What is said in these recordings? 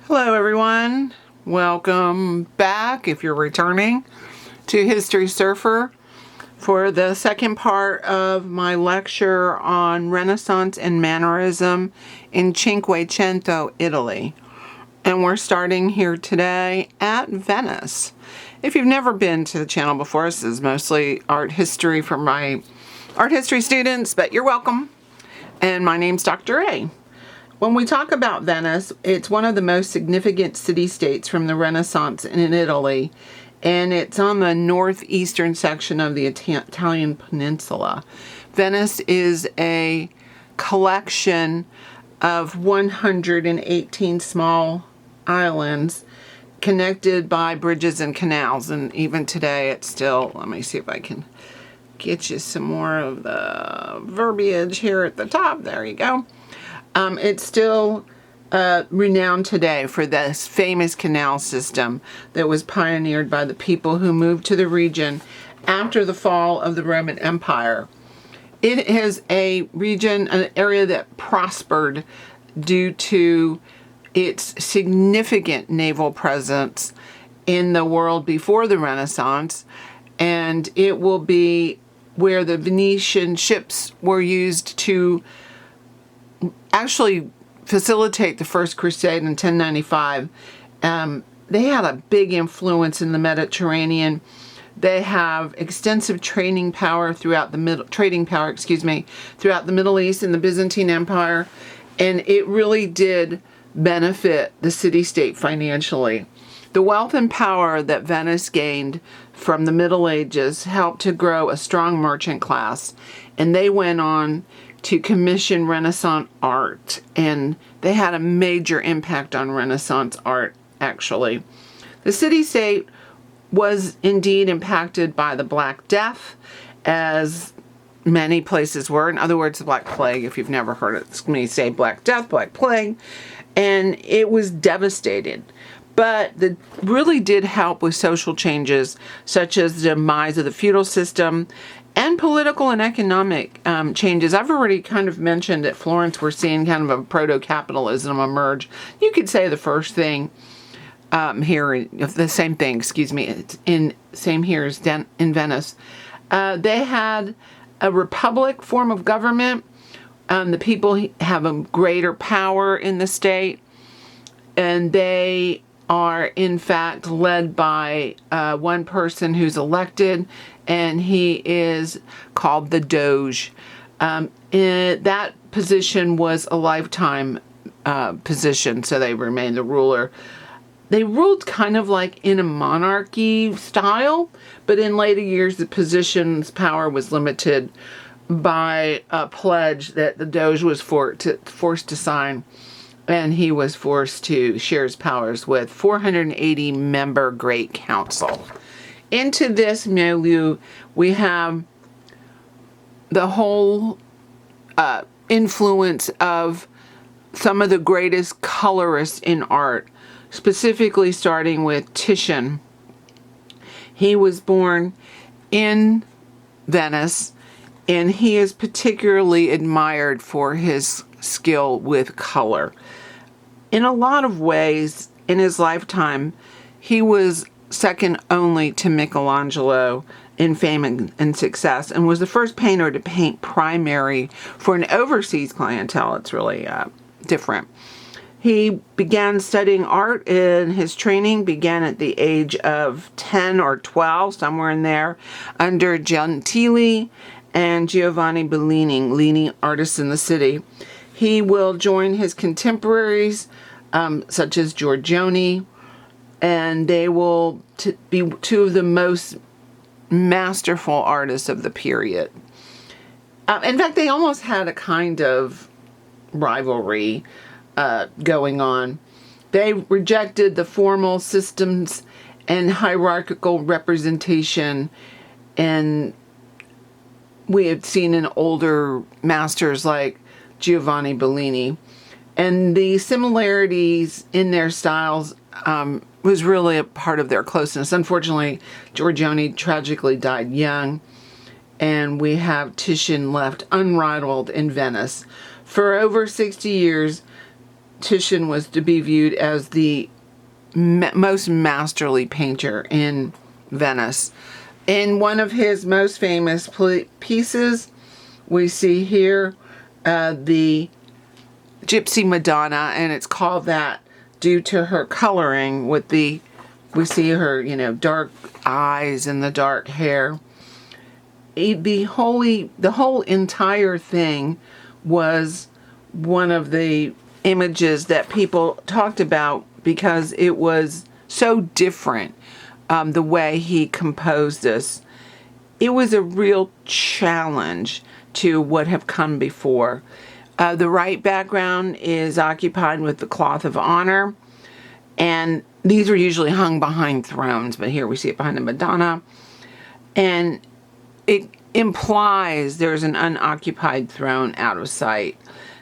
Hello everyone, welcome back if you're returning to History Surfer for the second part of my lecture on Renaissance and Mannerism in Cinquecento, Italy. And we're starting here today at Venice. If you've never been to the channel before, this is mostly art history for my art history students, but you're welcome. And my name's Dr. A. When we talk about Venice, it's one of the most significant city-states from the Renaissance in Italy, and it's on the northeastern section of the Italian peninsula. Venice is a collection of 118 small islands connected by bridges and canals, and even today it's still, let me see if I can get you some more of the verbiage here at the top. There you go. It's still renowned today for this famous canal system that was pioneered by the people who moved to the region after the fall of the Roman Empire. It is a region, an area that prospered due to its significant naval presence in the world before the Renaissance, and it will be where the Venetian ships were used to actually facilitate the First Crusade in 1095. They had a big influence in the Mediterranean. They have extensive trading power throughout the Middle East and the Byzantine Empire, and it really did benefit the city-state financially. The wealth and power that Venice gained from the Middle Ages helped to grow a strong merchant class, and they went on to commission Renaissance art, and they had a major impact on Renaissance art, actually. The city-state was indeed impacted by the Black Death, as many places were. In other words, the Black Plague, if you've never heard it, me say Black Death, Black Plague, and it was devastated. But it really did help with social changes, such as the demise of the feudal system and political and economic changes. I've already kind of mentioned at Florence we're seeing kind of a proto-capitalism emerge. You could say the first thing here, the same thing, excuse me, it's same here as in Venice. They had a republic form of government. The people have a greater power in the state, and they are in fact led by one person who's elected, and he is called the Doge. That position was a lifetime position, so they remained the ruler. They ruled kind of like in a monarchy style, but in later years the position's power was limited by a pledge that the Doge was forced to sign, and he was forced to share his powers with 480 member Great Council. Into this milieu, we have the whole influence of some of the greatest colorists in art, specifically starting with Titian. He was born in Venice, and he is particularly admired for his skill with color. In a lot of ways, in his lifetime, he was second only to Michelangelo in fame and success, and was the first painter to paint primary for an overseas clientele. It's really different. He began studying art, and his training began at the age of 10 or 12, somewhere in there, under Gentili and Giovanni Bellini, leading artists in the city. He will join his contemporaries, such as Giorgione, and they will be two of the most masterful artists of the period. In fact, they almost had a kind of rivalry going on. They rejected the formal systems and hierarchical representation, and we had seen in older masters like Giovanni Bellini. And the similarities in their styles was really a part of their closeness. Unfortunately, Giorgione tragically died young, and we have Titian left unrivaled in Venice. For over 60 years, Titian was to be viewed as the most masterly painter in Venice. In one of his most famous pieces, we see here the Gypsy Madonna, and it's called that due to her coloring with we see her, dark eyes and the dark hair. The whole entire thing was one of the images that people talked about because it was so different, the way he composed this. It was a real challenge to what have come before. The right background is occupied with the cloth of honor, and these are usually hung behind thrones, but here we see it behind the Madonna, and it implies there's an unoccupied throne out of sight.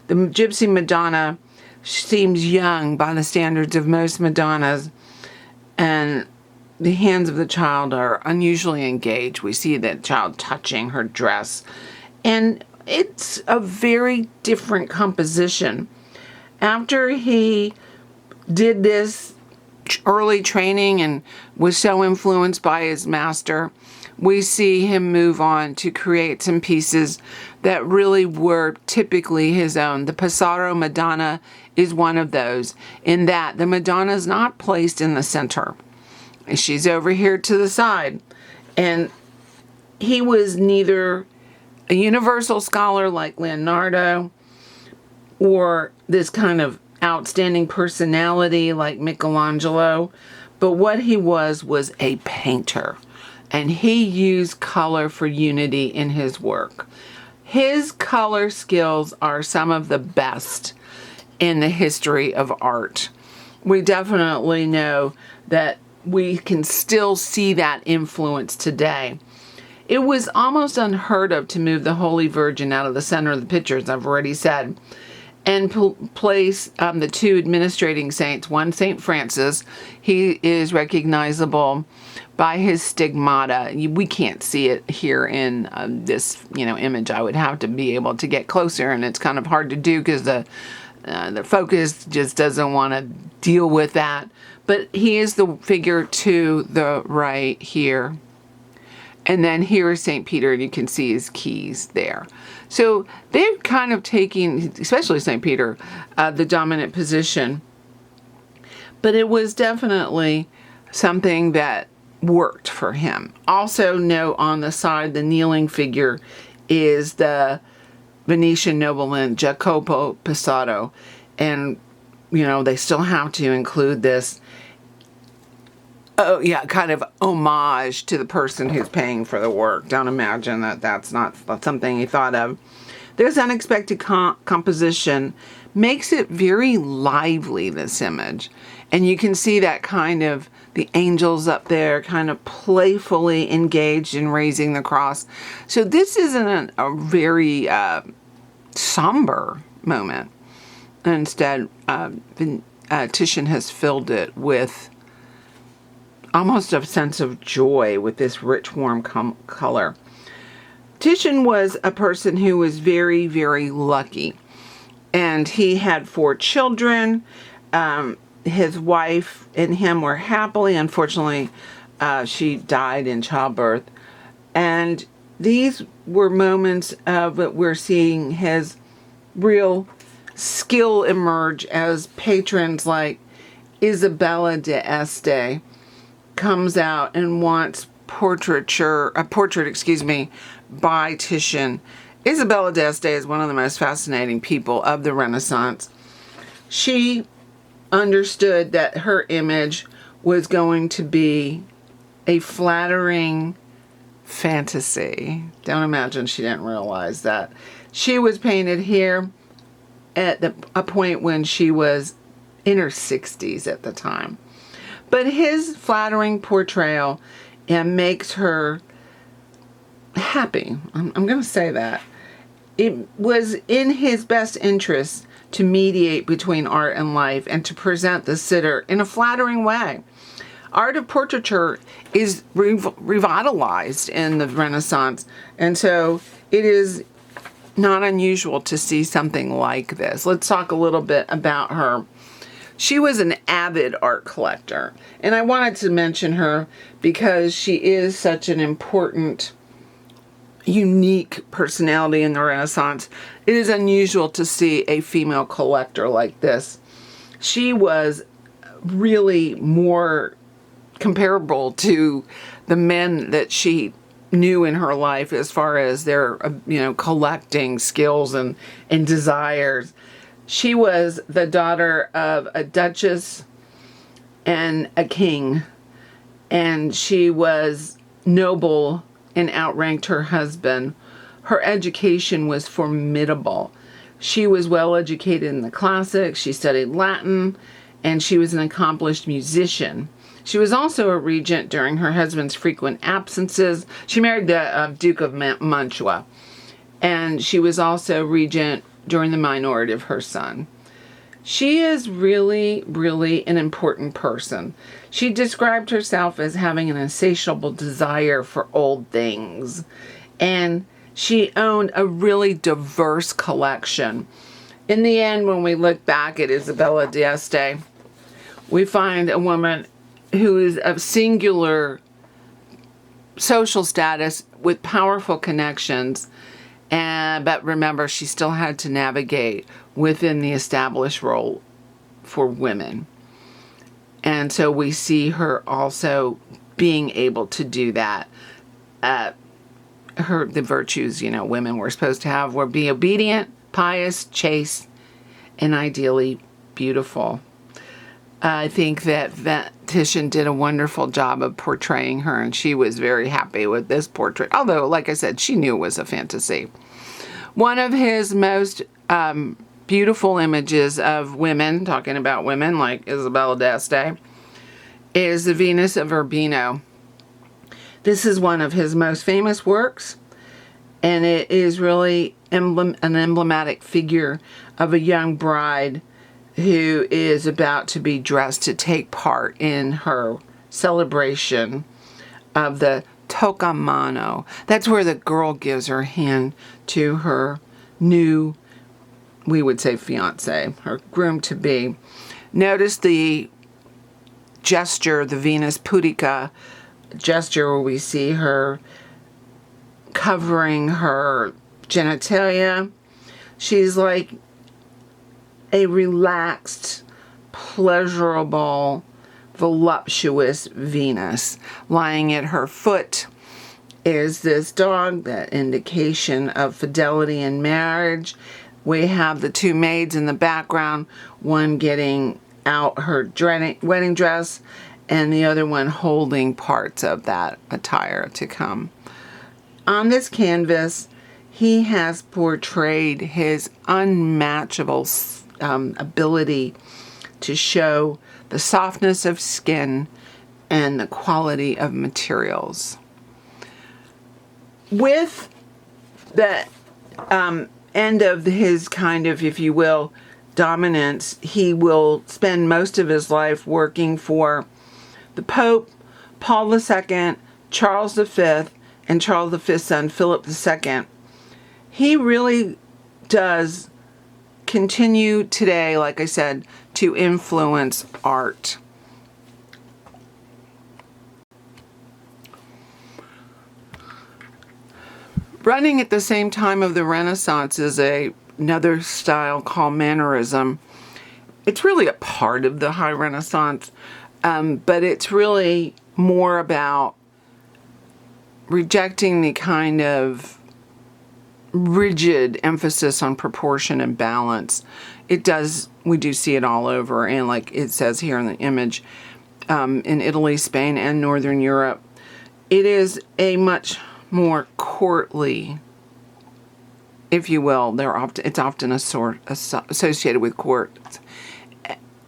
The Gypsy Madonna seems young by the standards of most Madonnas, and the hands of the child are unusually engaged. We see that child touching her dress, and it's a very different composition. After he did this early training and was so influenced by his master, we see him move on to create some pieces that really were typically his own. The Pesaro Madonna is one of those, in that the Madonna is not placed in the center. She's over here to the side. And he was neither a universal scholar like Leonardo or this kind of outstanding personality like Michelangelo, but what he was a painter. And he used color for unity in his work. His color skills are some of the best in the history of art. We definitely know that we can still see that influence today. It was almost unheard of to move the Holy Virgin out of the center of the picture, as I've already said, and place the two administrating saints, one Saint Francis. He is recognizable by his stigmata. We can't see it here in this, image. I would have to be able to get closer, and it's kind of hard to do because the focus just doesn't want to deal with that. But he is the figure to the right here. And then here is St. Peter, and you can see his keys there. So they're kind of taking, especially St. Peter, the dominant position. But it was definitely something that worked for him. Also note on the side, the kneeling figure is the Venetian nobleman Jacopo Pesaro. And, they still have to include this kind of homage to the person who's paying for the work. Don't imagine that's not something he thought of. This unexpected composition makes it very lively, this image. And you can see that kind of the angels up there kind of playfully engaged in raising the cross. So this isn't a very somber moment. Instead, Titian has filled it with almost a sense of joy with this rich, warm color. Titian was a person who was very, very lucky. And he had 4 children. His wife and him were happily. Unfortunately, she died in childbirth. And these were moments of what we're seeing his real skill emerge as patrons like Isabella d'Este comes out and wants a portrait by Titian. Isabella d'Este is one of the most fascinating people of the Renaissance. She understood that her image was going to be a flattering fantasy. Don't imagine she didn't realize that. She was painted here at a point when she was in her 60s at the time. But his flattering portrayal makes her happy. I'm going to say that. It was in his best interest to mediate between art and life and to present the sitter in a flattering way. Art of portraiture is revitalized in the Renaissance, and so it is not unusual to see something like this. Let's talk a little bit about her. She was an avid art collector, and I wanted to mention her because she is such an important, unique personality in the Renaissance. It is unusual to see a female collector like this. She was really more comparable to the men that she knew in her life as far as their, collecting skills and desires. She was the daughter of a duchess and a king, and she was noble and outranked her husband. Her education was formidable. She was well educated in the classics. She studied Latin, and she was an accomplished musician. She was also a regent during her husband's frequent absences. She married the Duke of Mantua, and she was also regent during the minority of her son. She is really, really an important person. She described herself as having an insatiable desire for old things, and she owned a really diverse collection. In the end, when we look back at Isabella d'Este, we find a woman who is of singular social status with powerful connections, but remember, she still had to navigate within the established role for women. And so we see her also being able to do that. The virtues, women were supposed to have were be obedient, pious, chaste, and ideally beautiful. I think that Titian did a wonderful job of portraying her, and she was very happy with this portrait. Although, like I said, she knew it was a fantasy. One of his most beautiful images of women, talking about women like Isabella d'Este, is the Venus of Urbino. This is one of his most famous works, and it is really an emblematic figure of a young bride who is about to be dressed to take part in her celebration of the toccamano. That's where the girl gives her hand to her new, we would say, fiance, her groom-to-be. Notice the gesture, the Venus pudica gesture, where we see her covering her genitalia. She's like a relaxed, pleasurable, voluptuous Venus. Lying at her foot is this dog, that indication of fidelity in marriage. We have the two maids in the background, one getting out her wedding dress and the other one holding parts of that attire to come. On this canvas, he has portrayed his unmatchable ability to show the softness of skin and the quality of materials. With the end of his kind of, if you will, dominance, he will spend most of his life working for the Pope, Paul II, Charles V, and Charles V's son, Philip II. He really does continue today, like I said, to influence art. Running at the same time of the Renaissance is another style called Mannerism. It's really a part of the High Renaissance, but it's really more about rejecting the kind of rigid emphasis on proportion and balance. We do see it all over, and like it says here in the image, in Italy, Spain, and Northern Europe, it is a much more courtly, if you will. It's often associated with courts,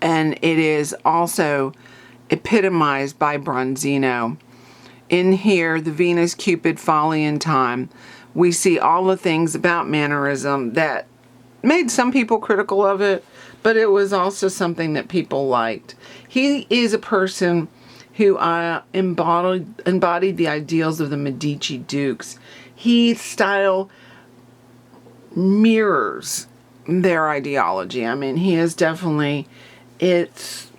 and it is also epitomized by Bronzino. In here, the Venus, Cupid, Folly, and Time, we see all the things about Mannerism that made some people critical of it, but it was also something that people liked. He is a person who embodied the ideals of the Medici dukes. His style mirrors their ideology. I mean, he is definitely, it's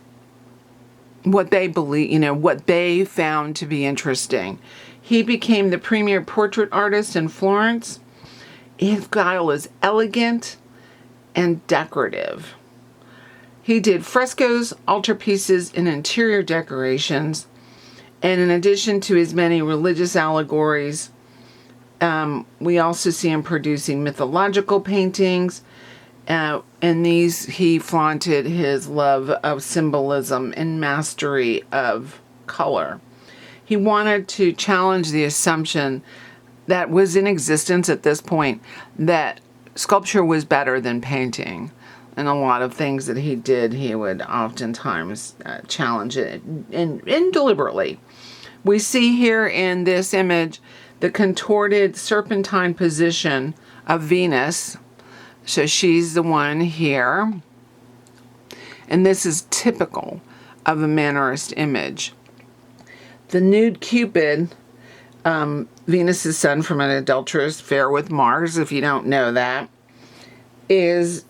what they believe, what they found to be interesting. He became the premier portrait artist in Florence. His style is elegant and decorative. He did frescoes, altarpieces, and interior decorations. And in addition to his many religious allegories, we also see him producing mythological paintings. In these, he flaunted his love of symbolism and mastery of color. He wanted to challenge the assumption that was in existence at this point that sculpture was better than painting. And a lot of things that he did, he would oftentimes challenge it, and deliberately. We see here in this image the contorted serpentine position of Venus. So she's the one here. And this is typical of a Mannerist image. The nude Cupid, Venus's son from an adulterous affair with Mars, if you don't know that, is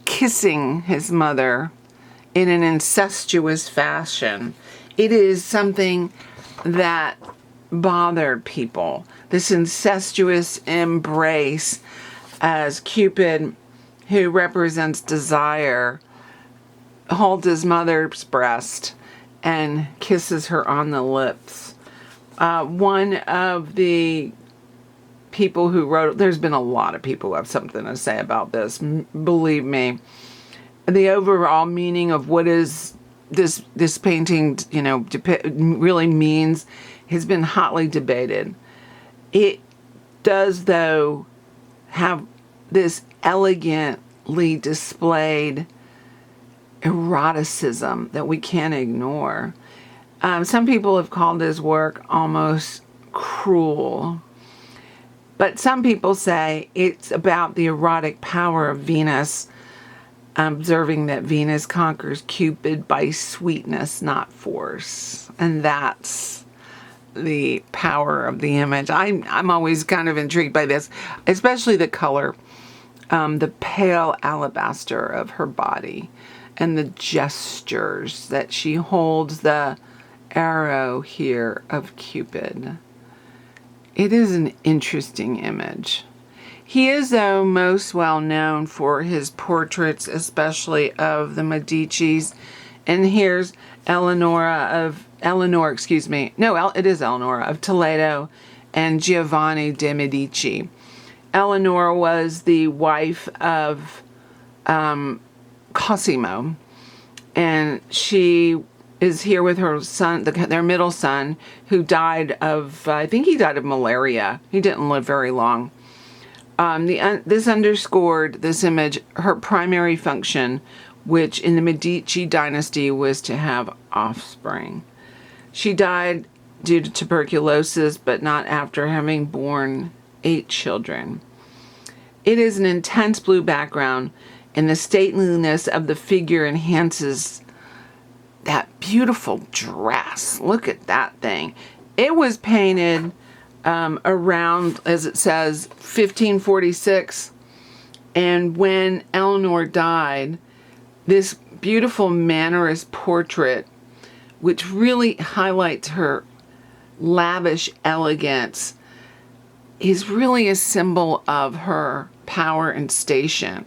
kissing his mother in an incestuous fashion. It is something that bothered people. This incestuous embrace as Cupid, who represents desire, holds his mother's breast and kisses her on the lips. One of the people who wrote, there's been a lot of people who have something to say about this, believe me. The overall meaning of what is this painting, really means has been hotly debated. It does, though, have this elegantly displayed eroticism that we can't ignore. Some people have called his work almost cruel. But some people say it's about the erotic power of Venus, observing that Venus conquers Cupid by sweetness, not force. And that's the power of the image. I'm always kind of intrigued by this, especially the color, the pale alabaster of her body, and the gestures that she holds the arrow here of Cupid. It is an interesting image. He is, though, most well known for his portraits, especially of the Medicis. And here's Eleanor of Toledo and Giovanni de' Medici. Eleanor was the wife of Cosimo, and she is here with her son, their middle son, who died of, I think he died of malaria. He didn't live very long. This underscored, this image, her primary function, which in the Medici dynasty was to have offspring. She died due to tuberculosis, but not after having borne 8 children. It is an intense blue background, and the stateliness of the figure enhances that beautiful dress. Look at that thing. It was painted around, as it says, 1546. And when Eleanor died, this beautiful Mannerist portrait, which really highlights her lavish elegance, is really a symbol of her power and station.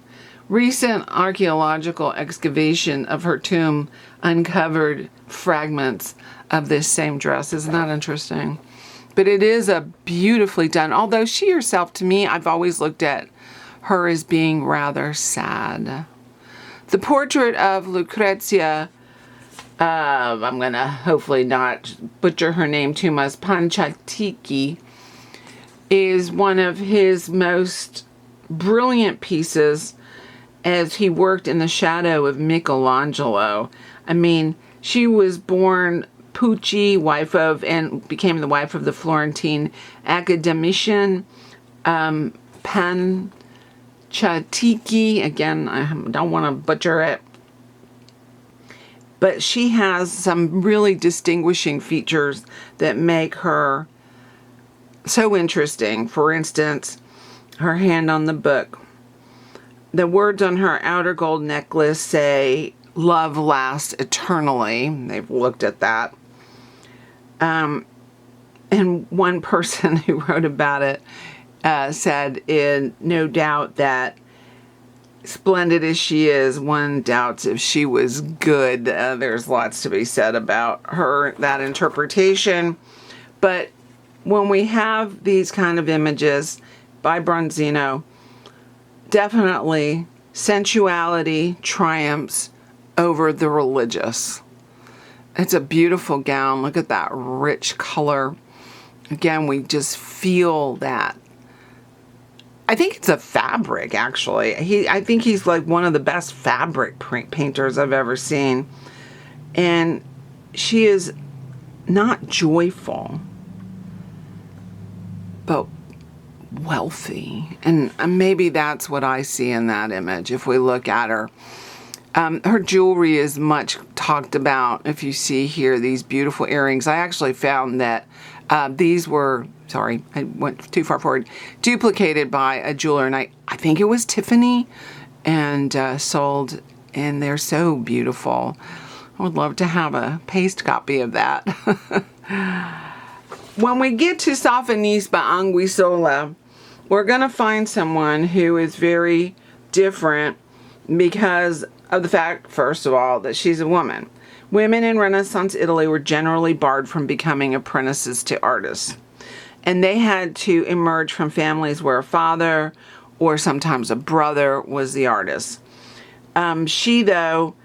Recent archaeological excavation of her tomb uncovered fragments of this same dress. Isn't that interesting? But it is a beautifully done, although she herself, to me, I've always looked at her as being rather sad. The portrait of Lucrezia, I'm going to hopefully not butcher her name too much, Panciatichi, is one of his most brilliant pieces as he worked in the shadow of Michelangelo. I mean, she was born Pucci, and became the wife of the Florentine academician Panciatichi. Again, I don't want to butcher it. But she has some really distinguishing features that make her so interesting. For instance, her hand on the book. The words on her outer gold necklace say, "Love lasts eternally." They've looked at that. And one person who wrote about it said, no doubt that splendid as she is, one doubts if she was good. There's lots to be said about that interpretation. But when we have these kind of images by Bronzino, definitely sensuality triumphs over the religious. It's a beautiful gown. Look at that rich color. Again, we just feel that. I think it's a fabric, actually. I think he's like one of the best fabric painters I've ever seen. And she is not joyful, but wealthy. And maybe that's what I see in that image if we look at her. Her jewelry is much talked about. If you see here, these beautiful earrings. I actually found that these were, sorry, I went too far forward, duplicated by a jeweler. And I think it was Tiffany, and sold. And they're so beautiful. I would love to have a paste copy of that. When we get to Safanisba Anguissola, we're going to find someone who is very different because of the fact, first of all, that she's a woman. Women in Renaissance Italy were generally barred from becoming apprentices to artists. And they had to emerge from families where a father or sometimes a brother was the artist. She, though,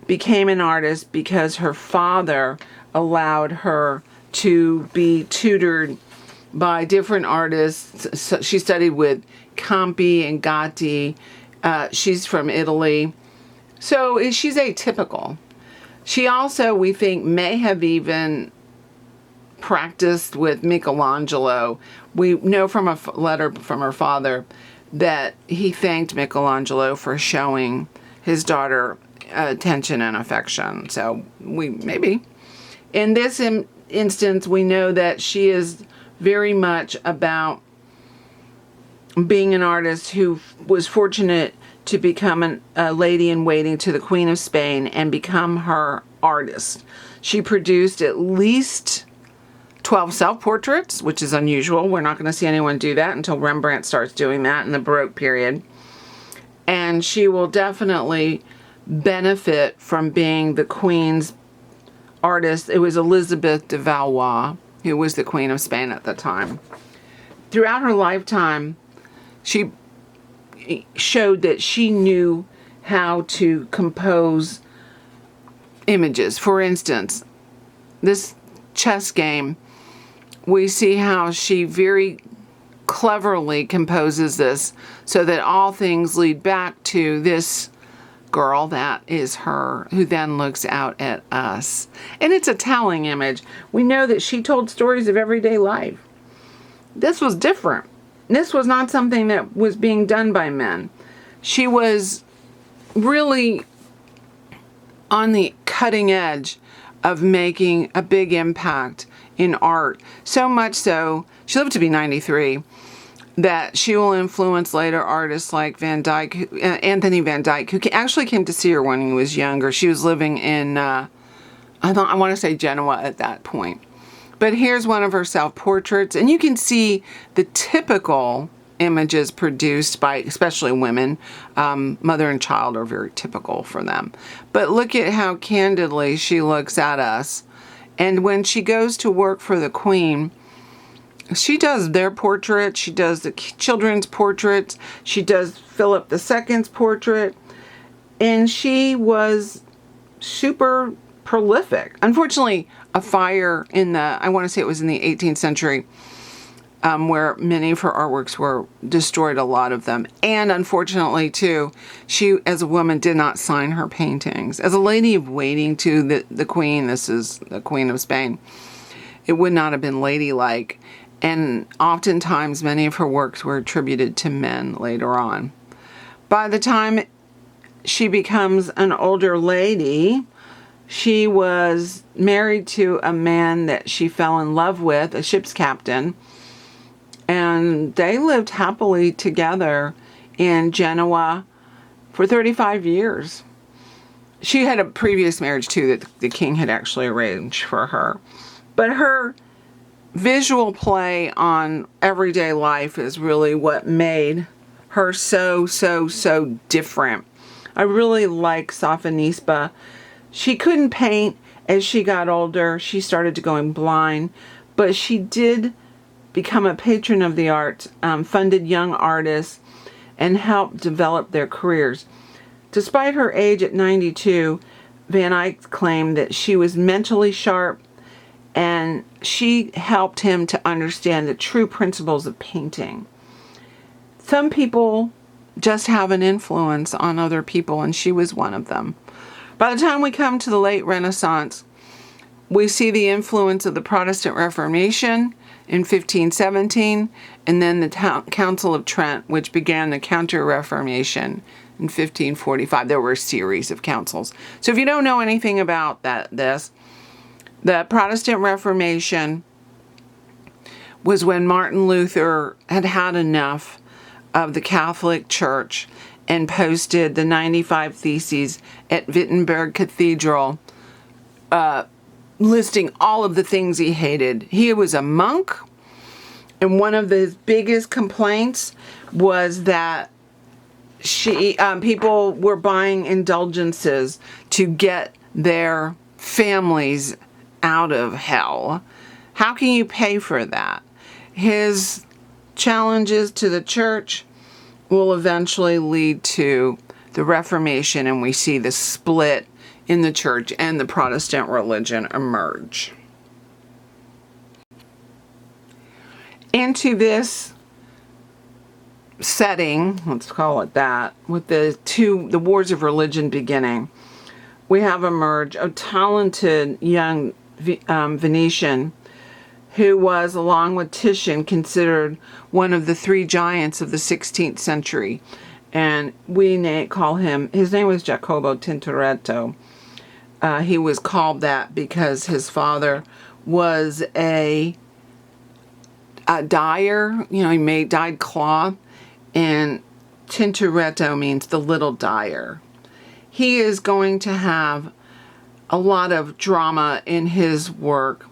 became an artist because her father allowed her to be tutored by different artists. So she studied with Campi and Gatti. She's from Italy. So she's atypical. She also, we think, may have even practiced with Michelangelo. We know from a letter from her father that he thanked Michelangelo for showing his daughter attention and affection. So maybe. In this instance, we know that she is very much about being an artist who was fortunate to become a lady in waiting to the Queen of Spain and become her artist. She produced at least 12 self-portraits, which is unusual. We're not going to see anyone do that until Rembrandt starts doing that in the Baroque period. And she will definitely benefit from being the Queen's artist. It was Elizabeth de Valois who was the Queen of Spain at the time. Throughout her lifetime, she showed that she knew how to compose images. For instance, this chess game, we see how she very cleverly composes this so that all things lead back to this girl that is her, who then looks out at us. And it's a telling image. We know that she told stories of everyday life. This was different. This was not something that was being done by men. She was really on the cutting edge of making a big impact in art. So much so, she lived to be 93, that she will influence later artists like Van Dyck, Anthony Van Dyck, who actually came to see her when he was younger. She was living in, I want to say Genoa at that point. But here's one of her self-portraits, and you can see the typical images produced by especially women. Mother and child are very typical for them. But look at how candidly she looks at us. And when she goes to work for the Queen, she does their portrait, she does the children's portraits, she does Philip II's portrait, and she was super prolific. Unfortunately, a fire in I want to say it was in the 18th century, where many of her artworks were destroyed, a lot of them. And unfortunately, too, she, as a woman, did not sign her paintings. As a lady of waiting to the Queen, this is the Queen of Spain, it would not have been ladylike. And oftentimes, many of her works were attributed to men later on. By the time she becomes an older lady, she was married to a man that she fell in love with, a ship's captain. And they lived happily together in Genoa for 35 years. She had a previous marriage too that the king had actually arranged for her. But her visual play on everyday life is really what made her so different. I really like Sophonisba. She couldn't paint as she got older. She started to going blind, but she did become a patron of the arts, funded young artists, and helped develop their careers. Despite her age at 92, Van Eyck claimed that she was mentally sharp, and she helped him to understand the true principles of painting. Some people just have an influence on other people, and she was one of them. By the time we come to the late Renaissance, we see the influence of the Protestant Reformation in 1517, and then the Council of Trent, which began the Counter-Reformation in 1545. There were a series of councils. So if you don't know anything about the Protestant Reformation was when Martin Luther had had enough of the Catholic Church and posted the 95 Theses at Wittenberg Cathedral, listing all of the things he hated. He was a monk, and one of his biggest complaints was that people were buying indulgences to get their families out of hell. How can you pay for that? His challenges to the church will eventually lead to the Reformation, and we see the split in the church and the Protestant religion emerge. Into this setting, let's call it that, with the wars of religion beginning, we have emerged a talented young Venetian who was, along with Titian, considered one of the three giants of the 16th century. And we call him, his name was Jacopo Tintoretto. He was called that because his father was a dyer. He dyed cloth, and Tintoretto means the little dyer. He is going to have a lot of drama in his work,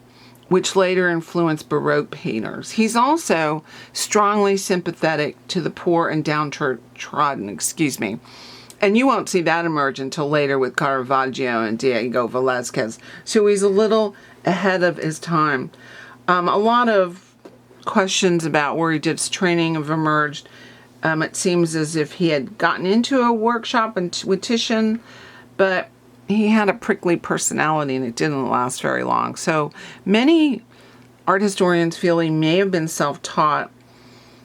which later influenced Baroque painters. He's also strongly sympathetic to the poor and downtrodden, and you won't see that emerge until later with Caravaggio and Diego Velázquez. So he's a little ahead of his time. A lot of questions about where he did his training have emerged. It seems as if he had gotten into a workshop with Titian, but he had a prickly personality and it didn't last very long. So many art historians feel he may have been self-taught.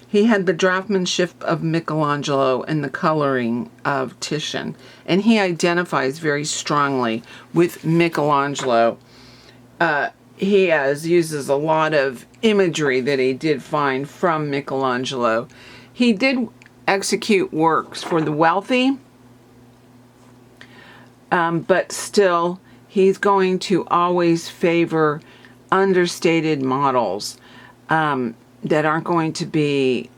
He had the draughtsmanship of Michelangelo and the coloring of Titian, and he identifies very strongly with Michelangelo. He uses a lot of imagery that he did find from Michelangelo. He did execute works for the wealthy, but still, he's going to always favor understated models that aren't going to be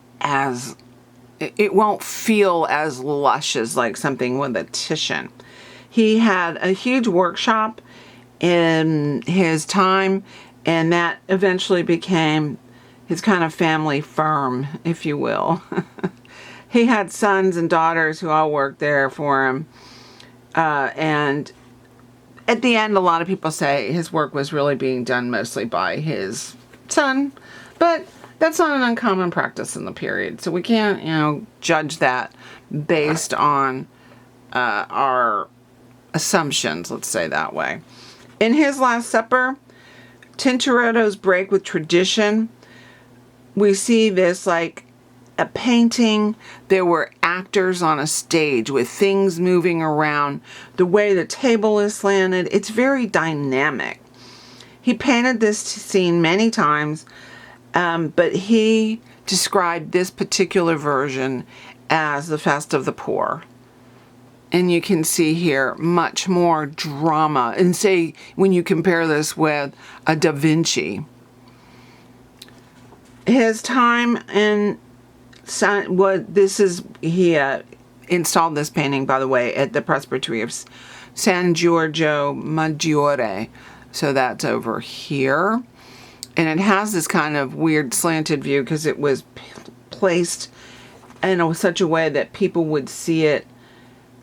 it won't feel as lush as like something with a Titian. He had a huge workshop in his time, and that eventually became his kind of family firm, if you will. He had sons and daughters who all worked there for him. And at the end, a lot of people say his work was really being done mostly by his son, but that's not an uncommon practice in the period. So we can't, judge that based on our assumptions, let's say that way. In his Last Supper, Tintoretto's break with tradition, we see this like a painting. There were actors on a stage with things moving around. The way the table is slanted, it's very dynamic. He painted this scene many times, but he described this particular version as the Fest of the Poor. And you can see here much more drama. And say, when you compare this with a Da Vinci. His time in he installed this painting, by the way, at the Presbytery of San Giorgio Maggiore. So that's over here. And it has this kind of weird slanted view because it was placed in such a way that people would see it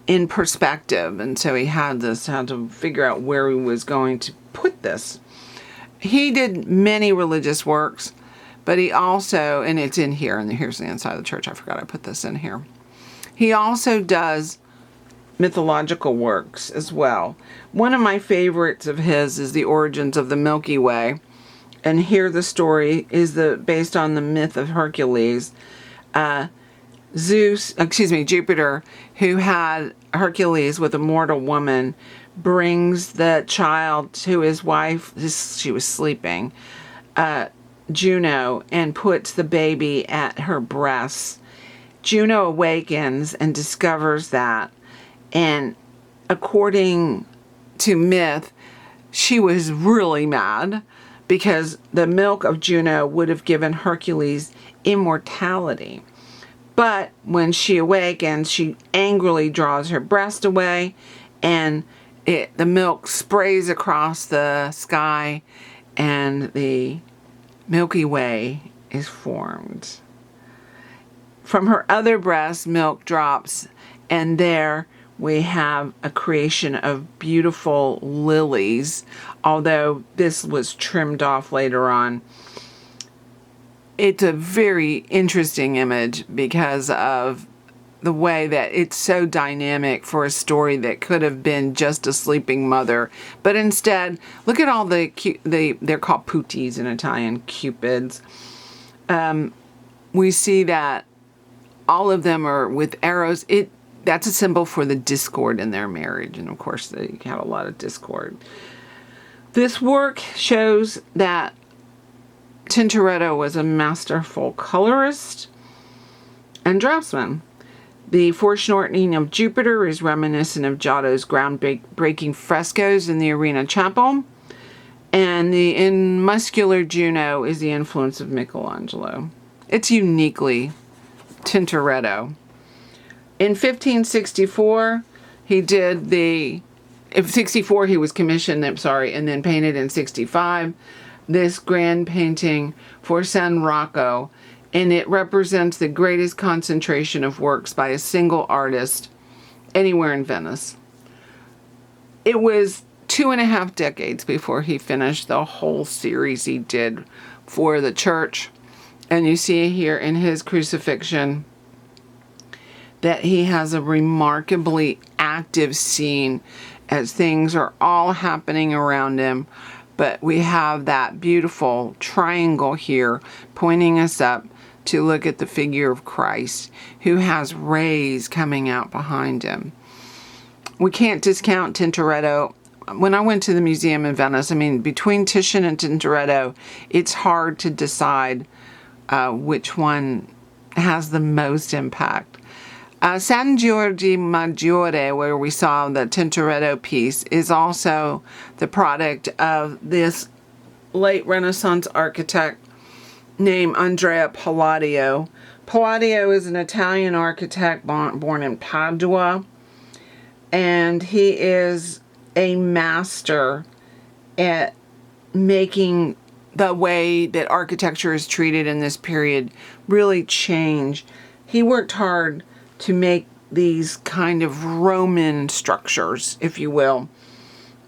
in perspective. And so he had to figure out where he was going to put this. He did many religious works, but he also, and it's in here, and here's the inside of the church. I forgot I put this in here. He also does mythological works as well. One of my favorites of his is The Origins of the Milky Way. And here the story is based on the myth of Hercules. Jupiter, who had Hercules with a mortal woman, brings the child to his wife. She was sleeping. Juno, and puts the baby at her breasts. Juno awakens and discovers that, and according to myth, she was really mad because the milk of Juno would have given Hercules immortality. But when she awakens, she angrily draws her breast away, and the milk sprays across the sky, and the Milky Way is formed. From her other breast, milk drops, and there we have a creation of beautiful lilies, although this was trimmed off later on. It's a very interesting image because of the way that it's so dynamic for a story that could have been just a sleeping mother. But instead, look at all they're called putis in Italian, cupids. We see that all of them are with arrows. That's a symbol for the discord in their marriage. And of course, they have a lot of discord. This work shows that Tintoretto was a masterful colorist and draftsman. The foreshortening of Jupiter is reminiscent of Giotto's groundbreaking frescoes in the Arena Chapel. And the muscular Juno is the influence of Michelangelo. It's uniquely Tintoretto. In 1564, he was commissioned, and then painted in 65, this grand painting for San Rocco, and it represents the greatest concentration of works by a single artist anywhere in Venice. It was 2.5 decades before he finished the whole series he did for the church. And you see here in his crucifixion that he has a remarkably active scene as things are all happening around him. But we have that beautiful triangle here pointing us up to look at the figure of Christ, who has rays coming out behind him. We can't discount Tintoretto. When I went to the museum in Venice, between Titian and Tintoretto, it's hard to decide which one has the most impact. San Giorgio Maggiore, where we saw the Tintoretto piece, is also the product of this late Renaissance architect named Andrea Palladio. Palladio is an Italian architect born in Padua, and he is a master at making the way that architecture is treated in this period really change. He worked hard to make these kind of Roman structures, if you will.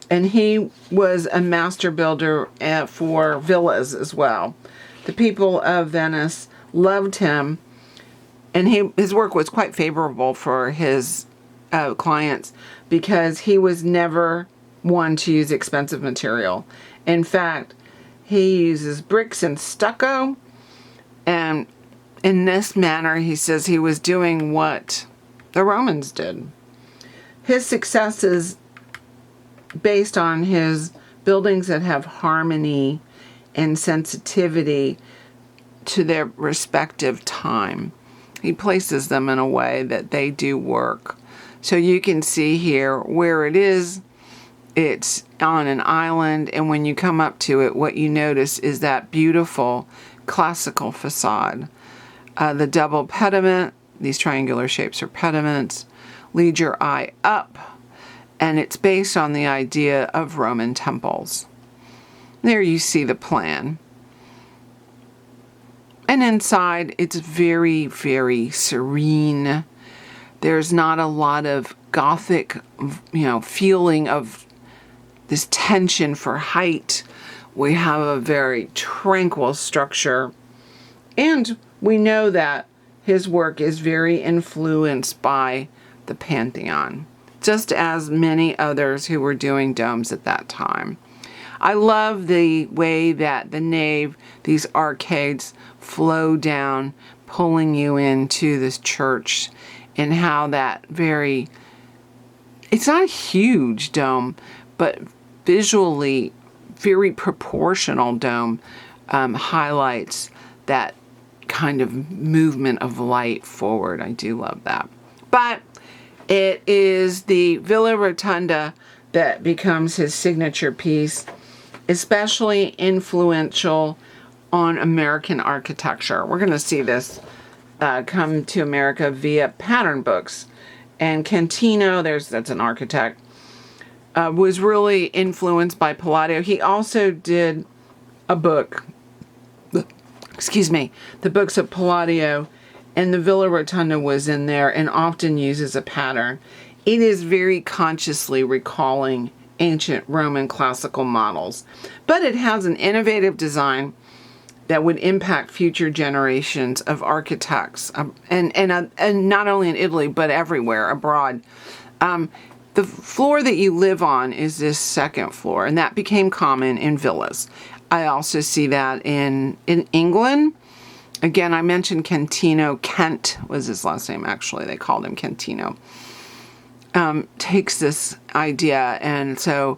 And he was a master builder for villas as well. The people of Venice loved him, and his work was quite favorable for his clients because he was never one to use expensive material. In fact, he uses bricks and stucco, and in this manner, he says he was doing what the Romans did. His success is based on his buildings that have harmony and sensitivity to their respective time. He places them in a way that they do work. So you can see here where it is. It's on an island, and when you come up to it, what you notice is that beautiful classical facade. The double pediment, these triangular shapes are pediments, lead your eye up, and it's based on the idea of Roman temples. There you see the plan. And inside, it's very, very serene. There's not a lot of Gothic, feeling of this tension for height. We have a very tranquil structure. And we know that his work is very influenced by the Pantheon, just as many others who were doing domes at that time. I love the way that the nave, these arcades, flow down, pulling you into this church, and how that it's not a huge dome, but visually very proportional dome highlights that kind of movement of light forward. I do love that. But it is the Villa Rotunda that becomes his signature piece, especially influential on American architecture. We're going to see this come to America via pattern books. And Cantino, that's an architect, was really influenced by Palladio. He also did a book, the books of Palladio, and the Villa Rotunda was in there and often uses a pattern. It is very consciously recalling ancient Roman classical models, but it has an innovative design that would impact future generations of architects, and not only in Italy, but everywhere abroad. The floor that you live on is this second floor, and that became common in villas. I also see that in England. Again, I mentioned Cantino. Kent was his last name, actually. They called him Cantino. Takes this idea, and so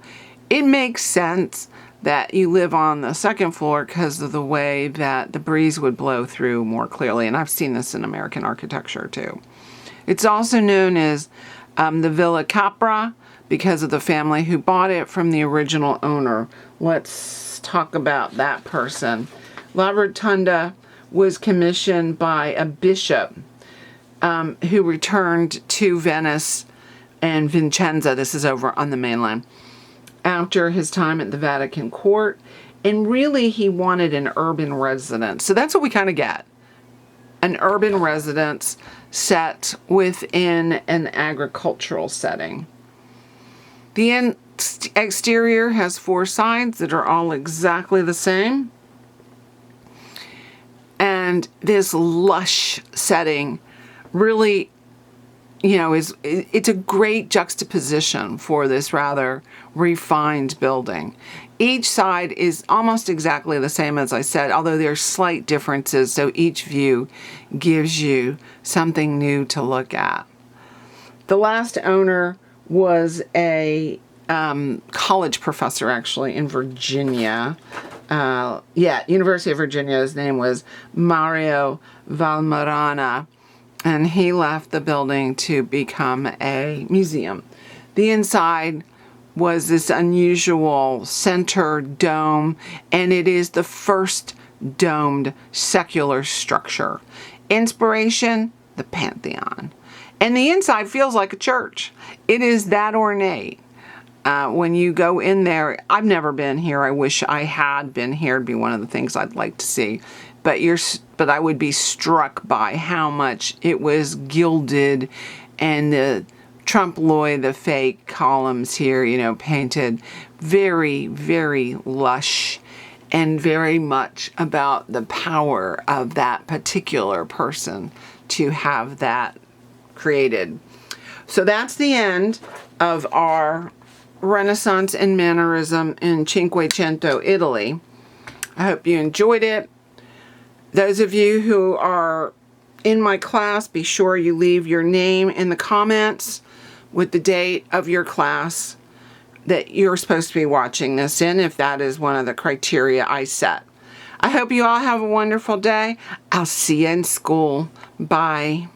it makes sense that you live on the second floor because of the way that the breeze would blow through more clearly. And I've seen this in American architecture too. It's also known as the Villa Capra because of the family who bought it from the original owner. Let's talk about that person. La Rotunda was commissioned by a bishop who returned to Venice and Vicenza. This is over on the mainland. After his time at the Vatican court, and really he wanted an urban residence. So that's what we kind of get. An urban residence set within an agricultural setting. The exterior has 4 sides that are all exactly the same. And this lush setting really, it's a great juxtaposition for this rather refined building. Each side is almost exactly the same, as I said, although there are slight differences, so each view gives you something new to look at. The last owner was a college professor, actually, in Virginia. University of Virginia. His name was Mario Valmarana. And he left the building to become a museum. The inside was this unusual center dome, and it is the first domed secular structure. Inspiration, the Pantheon. And the inside feels like a church. It is that ornate. When you go in there, I've never been here. I wish I had been here. It'd be one of the things I'd like to see. But I would be struck by how much it was gilded, and the trompe l'oeil, the fake columns here, painted very, very lush, and very much about the power of that particular person to have that created. So that's the end of our Renaissance and Mannerism in Cinquecento, Italy. I hope you enjoyed it. Those of you who are in my class, be sure you leave your name in the comments with the date of your class that you're supposed to be watching this in, if that is one of the criteria I set. I hope you all have a wonderful day. I'll see you in school. Bye.